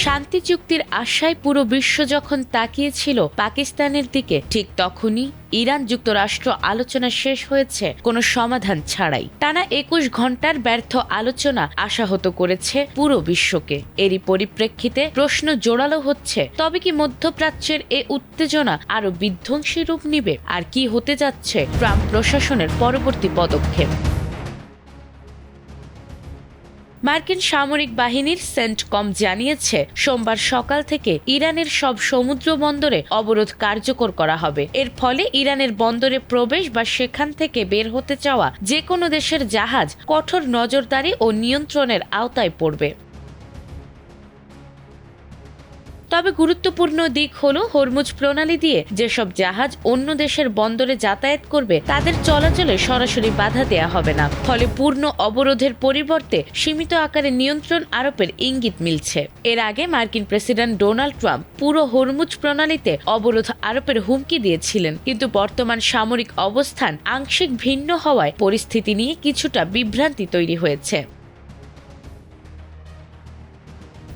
শান্তি চুক্তির আশায় পুরো বিশ্ব যখন তাকিয়েছিল পাকিস্তানের দিকে, ঠিক তখনই ইরান যুক্তরাষ্ট্র আলোচনা শেষ হয়েছে কোনো সমাধান ছাড়াই। টানা ২১ ঘন্টার ব্যর্থ আলোচনা আশাহত করেছে পুরো বিশ্বকে। এরই পরিপ্রেক্ষিতে প্রশ্ন জোরালো হচ্ছে, তবে কি মধ্যপ্রাচ্যের এ উত্তেজনা আরো বিধ্বংসী রূপ নিবে? আর কি হতে যাচ্ছে ট্রাম্প প্রশাসনের পরবর্তী পদক্ষেপ? মার্কিন সামরিক বাহিনীর সেন্টকম জানিয়েছে, সোমবার সকাল থেকে ইরানের সব সমুদ্র বন্দরে অবরোধ কার্যকর করা হবে। এর ফলে ইরানের বন্দরে প্রবেশ বা সেখান থেকে বের হতে চাওয়া যে কোনো দেশের জাহাজ কঠোর নজরদারি ও নিয়ন্ত্রণের আওতায় পড়বে। তবে গুরুত্বপূর্ণ দিক হলো, হরমুজ প্রণালী দিয়ে যেসব জাহাজ অন্য দেশের বন্দরে যাতায়াত করবে তাদের চলাচলে সরাসরি বাধা দেয়া হবে না। ফলে পূর্ণ অবরোধের পরিবর্তে সীমিত আকারে নিয়ন্ত্রণ আরোপের ইঙ্গিত মিলছে। এর আগে মার্কিন প্রেসিডেন্ট ডোনাল্ড ট্রাম্প পুরো হরমুজ প্রণালীতে অবরোধ আরোপের হুমকি দিয়েছিলেন, কিন্তু বর্তমান সামরিক অবস্থান আংশিক ভিন্ন হওয়ায় পরিস্থিতি নিয়ে কিছুটা বিভ্রান্তি তৈরি হয়েছে।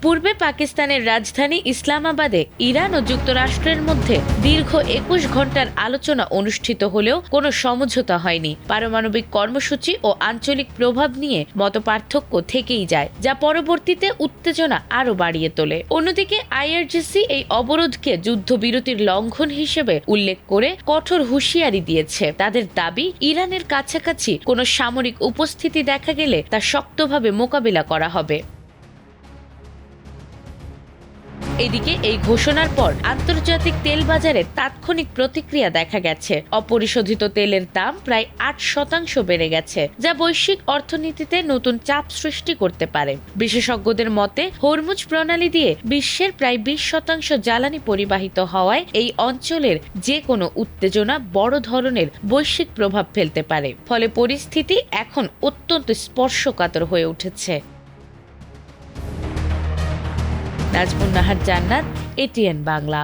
পূর্বে পাকিস্তানের রাজধানী ইসলামাবাদে ইরান ও যুক্তরাষ্ট্রের মধ্যে দীর্ঘ ২১ ঘন্টার আলোচনা অনুষ্ঠিত হলেও কোনো সমঝোতা হয়নি। পারমাণবিক কর্মসূচি ও আঞ্চলিক প্রভাব নিয়ে মতপার্থক্য থেকেই যায়, যা পরবর্তীতে উত্তেজনা আরও বাড়িয়ে তোলে। অন্যদিকে আইআরজিসি এই অবরোধকে যুদ্ধবিরতির লঙ্ঘন হিসেবে উল্লেখ করে কঠোর হুঁশিয়ারি দিয়েছে। তাদের দাবি, ইরানের কাছাকাছি কোনো সামরিক উপস্থিতি দেখা গেলে তা শক্তভাবে মোকাবিলা করা হবে। এদিকে এই ঘোষণার পর আন্তর্জাতিক তেল বাজারে তাৎক্ষণিক প্রতিক্রিয়া দেখা গেছে। অপরিশোধিত তেলের দাম প্রায় ৮% বেড়ে গেছে, যা বৈশ্বিক অর্থনীতিতে নতুন চাপ সৃষ্টি করতে পারে। বিশেষজ্ঞদের মতে, হরমুজ প্রণালী দিয়ে বিশ্বের প্রায় ২০% জ্বালানি পরিবাহিত হওয়ায় এই অঞ্চলের যে কোনো উত্তেজনা বড় ধরনের বৈশ্বিক প্রভাব ফেলতে পারে। ফলে পরিস্থিতি এখন অত্যন্ত স্পর্শকাতর হয়ে উঠেছে। নাজমুন নাহার জান্নাত, এটিএন বাংলা।